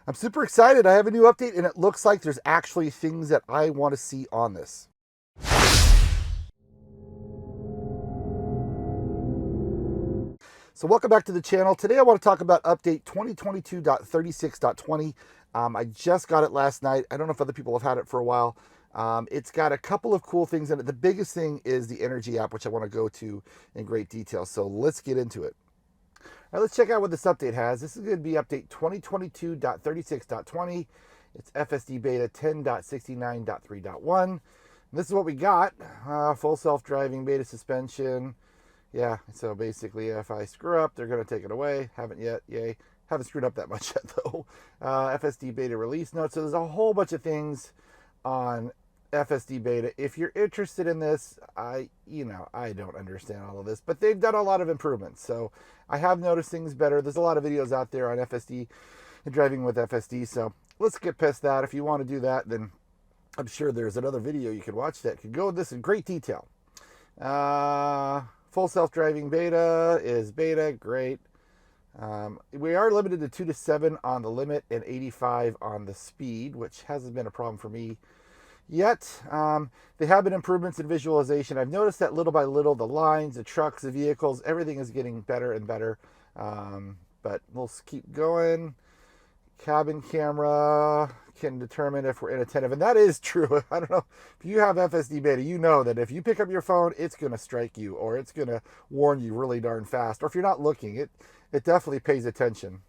I'm super excited. I have a new update, and it looks like there's actually things that I want to see on this. So welcome back to the channel. Today I want to talk about update 2022.36.20. I just got it last night. I don't know if other people have had it for a while. It's got a couple of cool things in it. The biggest thing is the Energy app, which I want to go to in great detail. So let's get into it. All right, let's check out what this update has. This is going to be update 2022.36.20. It's FSD beta 10.69.3.1. This is what we got. Full self-driving beta suspension. Yeah, so basically if I screw up, they're going to take it away. Haven't yet, yay. Haven't screwed up that much yet though. FSD beta release notes. So there's a whole bunch of things on FSD beta. If you're interested in this, I don't understand all of this, but they've done a lot of improvements. So I have noticed things better. There's a lot of videos out there on FSD and driving with FSD. So let's get past that. If you want to do that, then I'm sure there's another video you can watch that could go with this in great detail. Full self-driving beta is beta, great. We are limited to 2 to 7 on the limit and 85 on the speed, which hasn't been a problem for me yet. There have been improvements in visualization. I've noticed that little by little, the lines, the trucks, the vehicles, everything is getting better and better. But we'll keep going. Cabin camera can determine if we're inattentive, and that is true. I don't know if you have FSD beta, you know that if you pick up your phone, it's going to strike you, or it's going to warn you really darn fast. Or if you're not looking, it definitely pays attention.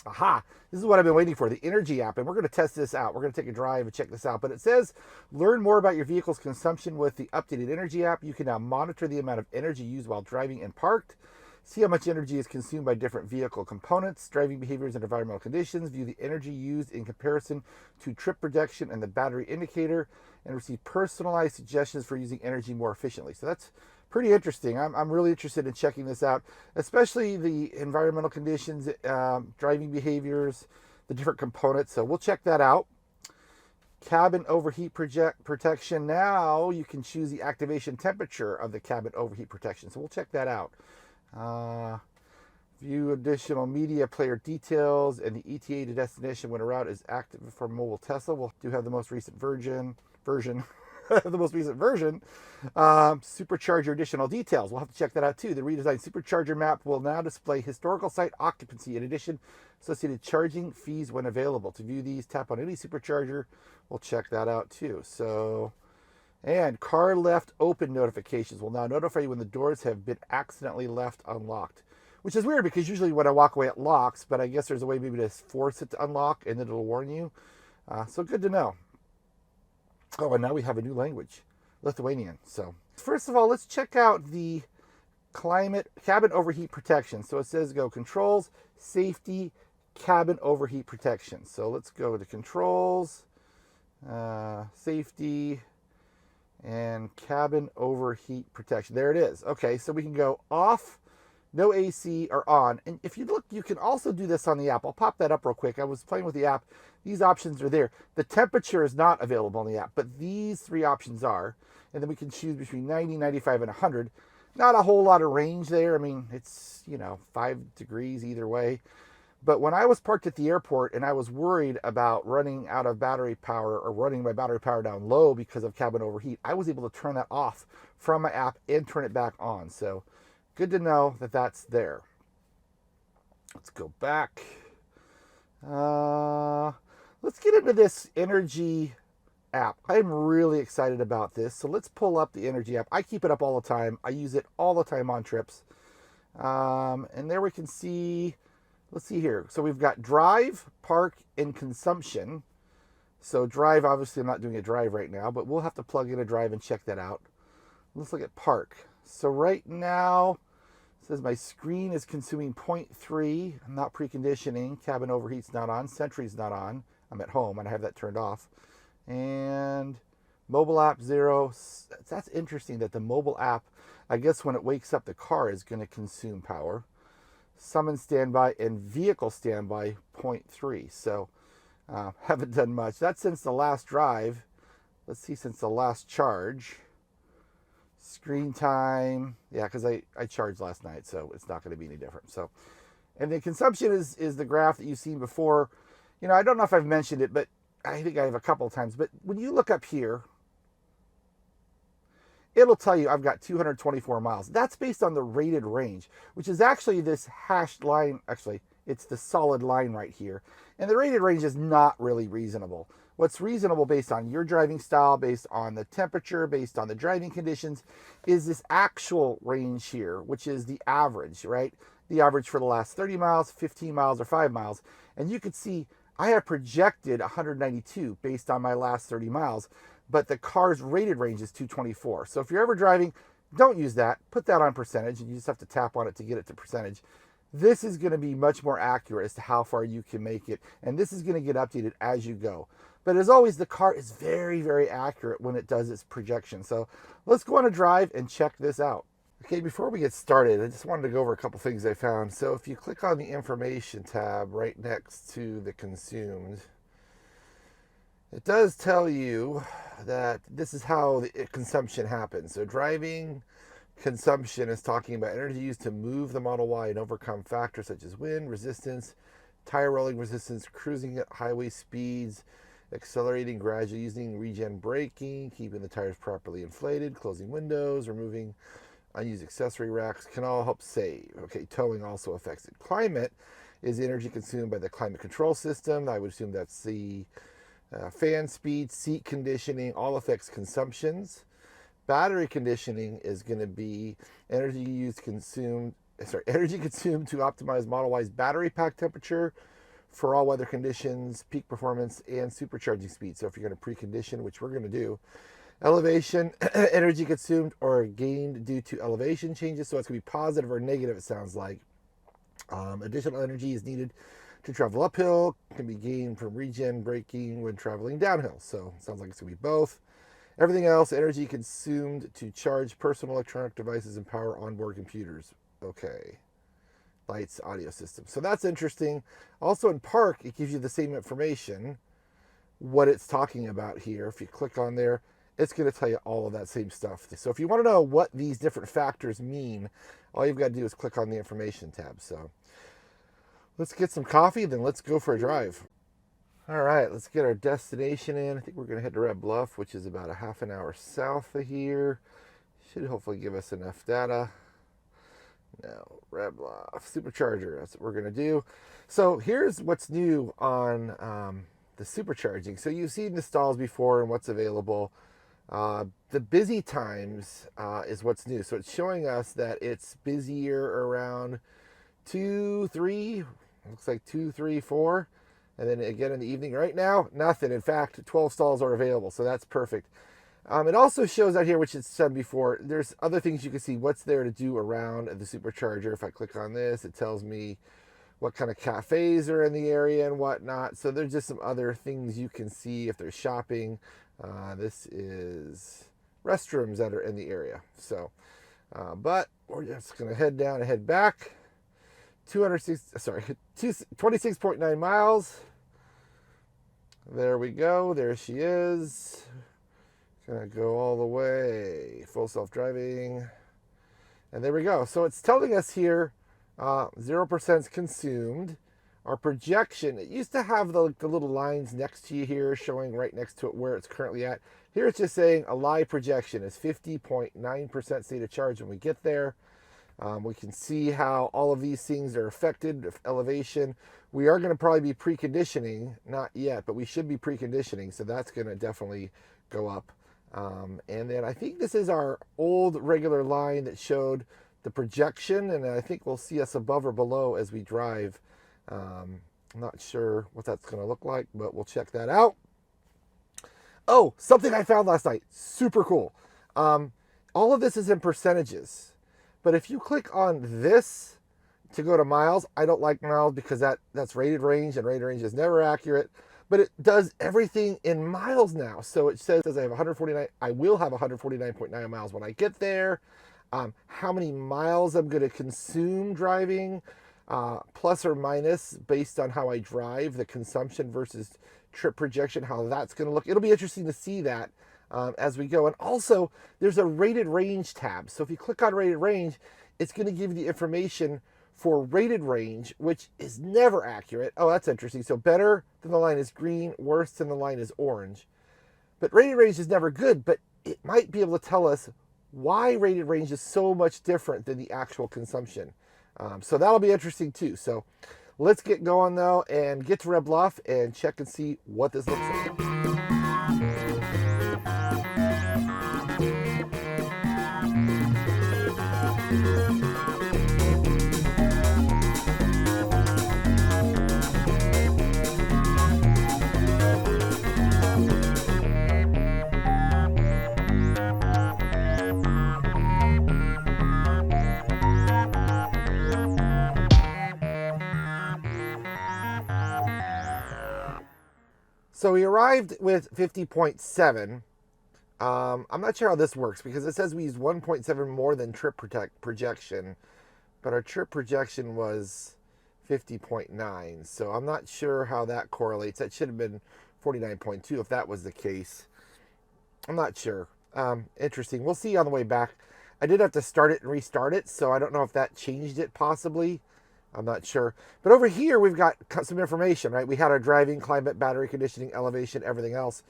Aha, this is what I've been waiting for, the Energy app, and we're going to test this out. We're going to take a drive and check this out. But it says, learn more about your vehicle's consumption with the updated Energy app. You can now monitor the amount of energy used while driving and parked. See how much energy is consumed by different vehicle components, driving behaviors, and environmental conditions. View the energy used in comparison to trip projection and the battery indicator, and receive personalized suggestions for using energy more efficiently. So that's pretty interesting. I'm really interested in checking this out, especially the environmental conditions, driving behaviors, the different components. So we'll check that out. Cabin overheat protection. Now you can choose the activation temperature of the cabin overheat protection. So we'll check that out. View additional media player details and the ETA to destination when a route is active for mobile Tesla. We'll do have the most recent version. The most recent version. Supercharger additional details. We'll have to check that out too. The redesigned Supercharger map will now display historical site occupancy. In addition, associated charging fees when available. To view these, tap on any Supercharger. We'll check that out too. So. And car left open notifications will now notify you when the doors have been accidentally left unlocked. Which is weird because usually when I walk away it locks, but I guess there's a way maybe to force it to unlock and then it'll warn you. So good to know. Oh, and now we have a new language, Lithuanian. So first of all, let's check out the cabin overheat protection. So it says go controls, safety, cabin overheat protection. So let's go to controls, safety, and cabin overheat protection. There it is. Okay, so we can go off, no AC, or on. And if you look, you can also do this on the app. I'll pop that up real quick. I was playing with the app. These options are there. The temperature is not available on the app, but these three options are. And then we can choose between 90, 95, and 100. Not a whole lot of range there. I mean, it's, 5 degrees either way. But when I was parked at the airport and I was worried about running out of battery power or running my battery power down low because of cabin overheat, I was able to turn that off from my app and turn it back on. So good to know that that's there. Let's go back. Let's get into this Energy app. I'm really excited about this. So let's pull up the Energy app. I keep it up all the time. I use it all the time on trips. And there we can see... Let's see here. So we've got drive, park, and consumption. So drive, obviously I'm not doing a drive right now, but we'll have to plug in a drive and check that out. Let's look at park. So right now, it says my screen is consuming 0.3. I'm not preconditioning. Cabin overheat's not on. Sentry's not on. I'm at home and I have that turned off. And mobile app 0. That's interesting that the mobile app, I guess when it wakes up the car, is going to consume power. Summon standby and vehicle standby 0.3. So haven't done much. That's since the last drive. Let's see, since the last charge. Screen time. Yeah, because I charged last night, so it's not going to be any different. So And the consumption is the graph that you've seen before. You know, I don't know if I've mentioned it, but I think I have a couple of times. But when you look up here, it'll tell you I've got 224 miles. That's based on the rated range, which is actually this hashed line. Actually, it's the solid line right here. And the rated range is not really reasonable. What's reasonable based on your driving style, based on the temperature, based on the driving conditions, is this actual range here, which is the average, right? The average for the last 30 miles, 15 miles, or 5 miles. And you can see I have projected 192 based on my last 30 miles, but the car's rated range is 224. So if you're ever driving, don't use that. Put that on percentage, and you just have to tap on it to get it to percentage. This is going to be much more accurate as to how far you can make it, and this is going to get updated as you go. But as always, the car is very, very accurate when it does its projection. So let's go on a drive and check this out. Okay, before we get started, I just wanted to go over a couple things I found. So if you click on the information tab right next to the consumed, it does tell you that this is how the consumption happens. So driving consumption is talking about energy used to move the Model Y and overcome factors such as wind, resistance, tire rolling resistance, cruising at highway speeds, accelerating gradually, using regen braking, keeping the tires properly inflated, closing windows, removing unused accessory racks can all help save. Okay, towing also affects it. Climate is energy consumed by the climate control system. I would assume that's the fan speed, seat conditioning, all affects consumptions. Battery conditioning is going to be energy consumed to optimize Model Y's battery pack temperature for all weather conditions, peak performance, and supercharging speed. So if you're going to precondition, which we're going to do, elevation, energy consumed or gained due to elevation changes. So it's going to be positive or negative, it sounds like. Additional energy is needed to travel uphill, can be gained from regen braking when traveling downhill. So it sounds like it's going to be both. Everything else, energy consumed to charge personal electronic devices and power onboard computers. Okay. Lights, audio system. So that's interesting. Also in park, it gives you the same information, what it's talking about here. If you click on there, it's going to tell you all of that same stuff. So if you want to know what these different factors mean, all you've got to do is click on the information tab. So let's get some coffee, then let's go for a drive. All right, let's get our destination in. I think we're going to head to Red Bluff, which is about a half an hour south of here. Should hopefully give us enough data. No, Red Bluff Supercharger, that's what we're going to do. So here's what's new on the supercharging. So you've seen the stalls before and what's available. The busy times is what's new. So it's showing us that it's busier around 2, 3, looks like 2, 3, 4. And then again in the evening. Right now, nothing. In fact, 12 stalls are available, so that's perfect. It also shows out here, which it's said before, there's other things you can see what's there to do around the supercharger. If I click on this, it tells me what kind of cafes are in the area and whatnot. So there's just some other things you can see if there's shopping. This is restrooms that are in the area. So, but we're just going to head down and head back. 26.9 miles. There we go. There she is. Gonna go all the way. Full self-driving. And there we go. So it's telling us here 0% consumed. Our projection, it used to have the little lines next to you here showing right next to it where it's currently at. Here it's just saying a live projection is 50.9% state of charge when we get there. We can see how all of these things are affected. Elevation. We are going to probably be preconditioning, not yet, but we should be preconditioning, so that's going to definitely go up. And then I think this is our old regular line that showed the projection, and I think we'll see us above or below as we drive. I'm not sure what that's going to look like, but we'll check that out. Oh, something I found last night. Super cool. All of this is in percentages. But if you click on this to go to miles, I don't like miles because that's rated range, and rated range is never accurate. But it does everything in miles now. So it says I will have 149.9 miles when I get there. How many miles I'm going to consume driving, plus or minus based on how I drive, the consumption versus trip projection, how that's going to look. It'll be interesting to see that as we go. And also, there's a rated range tab. So if you click on rated range, it's going to give you the information for rated range, which is never accurate. Oh, that's interesting. So better than the line is green, worse than the line is orange. But rated range is never good, but it might be able to tell us why rated range is so much different than the actual consumption. So that'll be interesting too. So let's get going though and get to Red Bluff and check and see what this looks like. So we arrived with 50.7. I'm not sure how this works because it says we used 1.7 more than trip projection, but our trip projection was 50.9. So I'm not sure how that correlates. That should have been 49.2 if that was the case. I'm not sure. Interesting. We'll see on the way back. I did have to start it and restart it, so I don't know if that changed it possibly. I'm not sure. But over here, we've got some information, right? We had our driving, climate, battery conditioning, elevation, everything else.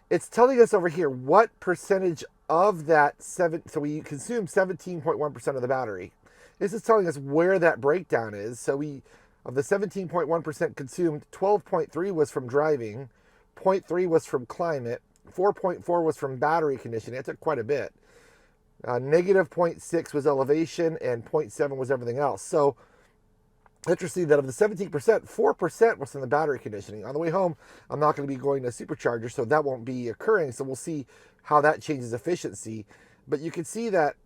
It's telling us over here what percentage of that so we consume 17.1% of the battery. This is telling us where that breakdown is. So of the 17.1% consumed, 12.3 was from driving, 0.3 was from climate, 4.4 was from battery conditioning. It took quite a bit. Negative 0.6 was elevation, and 0.7 was everything else. So interesting that of the 17%, 4% was from the battery conditioning. On the way home, I'm not going to be going to supercharger, so that won't be occurring. So we'll see how that changes efficiency. But you can see that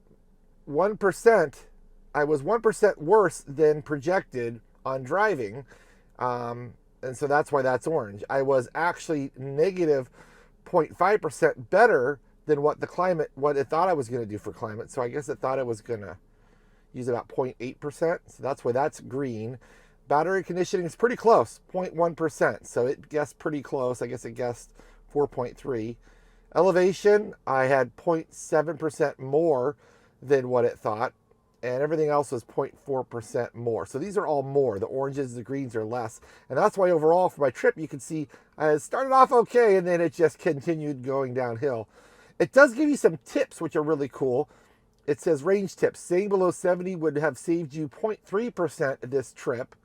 1%, I was 1% worse than projected on driving. And so that's why that's orange. I was actually negative 0.5% better than what it thought I was going to do for climate. So I guess it thought I was going to use about 0.8%, so that's why that's green. Battery conditioning is pretty close, 0.1%, so it guessed pretty close. I guess it guessed 4.3. Elevation, I had 0.7% more than what it thought, and everything else was 0.4% more. So these are all more. The oranges, the greens are less, and that's why overall for my trip, you can see I started off okay, and then it just continued going downhill. It does give you some tips, which are really cool. It says range tips. Staying below 70 would have saved you 0.3% this trip,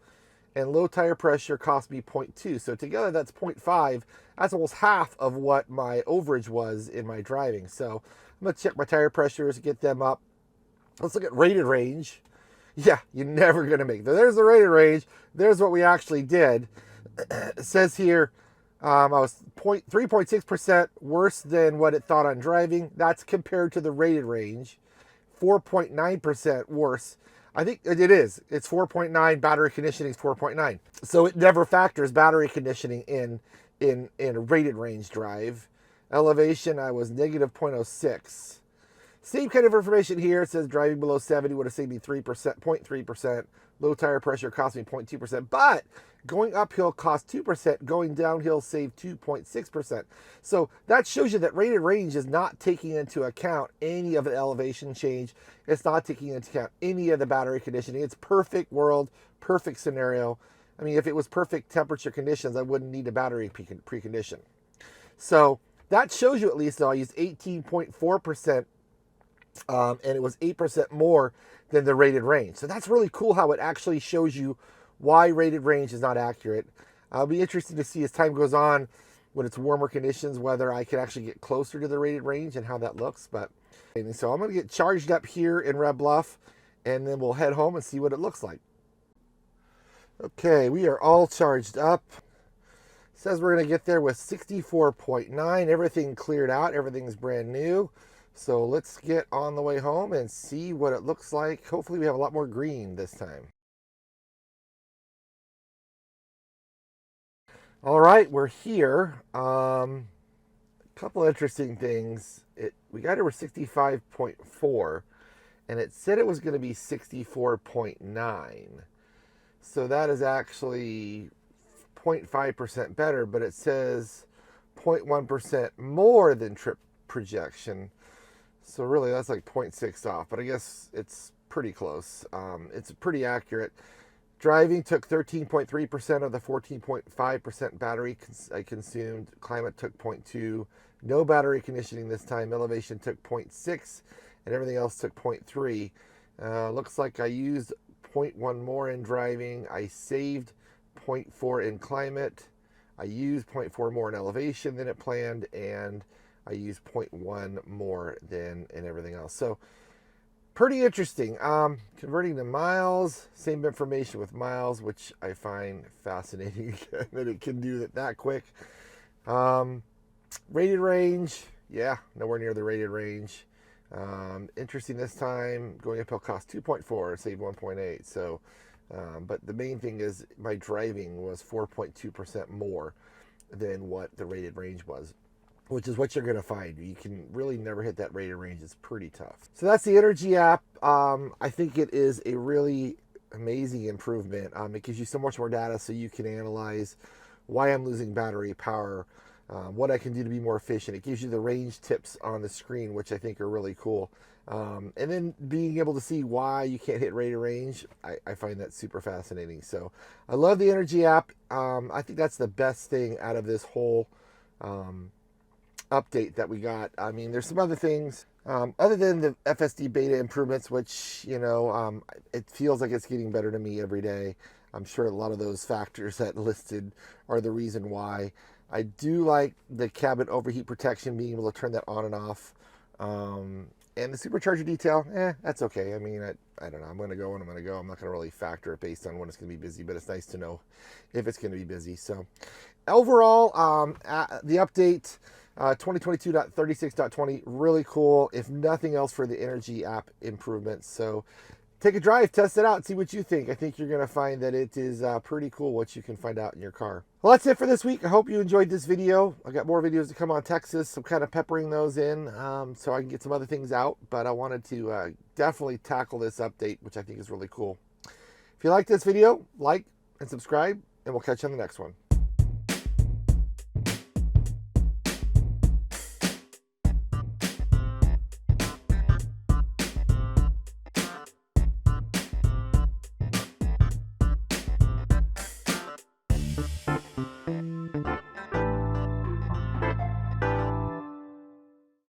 and low tire pressure cost me 0.2. So together that's 0.5. That's almost half of what my overage was in my driving. So I'm going to check my tire pressures, get them up. Let's look at rated range. Yeah, you're never going to make it. There's the rated range. There's what we actually did. It says here I was 3.6% worse than what it thought on driving. That's compared to the rated range. 4.9% worse. I think it is. It's 4.9. Battery conditioning is 4.9. So it never factors battery conditioning in a rated range drive. Elevation, I was negative 0.06. Same kind of information here. It says driving below 70 would have saved me 3%, 0.3%. Low tire pressure cost me 0.2%. But going uphill cost 2%. Going downhill saved 2.6%. So that shows you that rated range is not taking into account any of the elevation change. It's not taking into account any of the battery conditioning. It's perfect world, perfect scenario. I mean, if it was perfect temperature conditions, I wouldn't need a battery precondition. So that shows you at least, though, I used 18.4%, and it was 8% more than the rated range. So that's really cool how it actually shows you why rated range is not accurate. It'll be interesting to see as time goes on, when it's warmer conditions, whether I can actually get closer to the rated range and how that looks. But so I'm going to get charged up here in Red Bluff, and then we'll head home and see what it looks like. Okay, we are all charged up. It says we're going to get there with 64.9. Everything cleared out. Everything's brand new. So let's get on the way home and see what it looks like. Hopefully we have a lot more green this time. All right, we're here. A couple interesting things. We got over 65.4, and it said it was going to be 64.9. So that is actually 0.5% better, but it says 0.1% more than trip projection. So really, that's like 0.6 off. But I guess it's pretty close. It's pretty accurate. Driving took 13.3% of the 14.5% battery I consumed. Climate took 0.2. No battery conditioning this time. Elevation took 0.6, and everything else took 0.3. Looks like I used 0.1 more in driving. I saved 0.4 in climate. I used 0.4 more in elevation than it planned, and I used 0.1 more than in everything else. So pretty interesting. Converting to miles, same information with miles, which I find fascinating that it can do that quick. Rated range, yeah, nowhere near the rated range. Interesting this time, going uphill cost 2.4, save 1.8. So, but the main thing is my driving was 4.2% more than what the rated range was, which is what you're going to find. You can really never hit that rated range. It's pretty tough. So that's the Energy app. I think it is a really amazing improvement. It gives you so much more data so you can analyze why I'm losing battery power, what I can do to be more efficient. It gives you the range tips on the screen, which I think are really cool. And then being able to see why you can't hit rated range, I find that super fascinating. So I love the Energy app. I think that's the best thing out of this whole update that we got. I mean, there's some other things other than the FSD beta improvements, which, you know, it feels like it's getting better to me every day. I'm sure a lot of those factors that listed are the reason why. I do like the cabin overheat protection, being able to turn that on and off. And the supercharger detail, that's okay. I mean, I don't know. I'm going to go when I'm going to go. I'm not going to really factor it based on when it's going to be busy, but it's nice to know if it's going to be busy. So overall, the update, 2022.36.20, really cool. If nothing else, for the Energy app improvements. So take a drive, test it out, see what you think. I think you're going to find that it is pretty cool what you can find out in your car. Well, that's it for this week. I hope you enjoyed this video. I got more videos to come on Texas. I'm kind of peppering those in so I can get some other things out. But I wanted to definitely tackle this update, which I think is really cool. If you like this video, like and subscribe, and we'll catch you on the next one.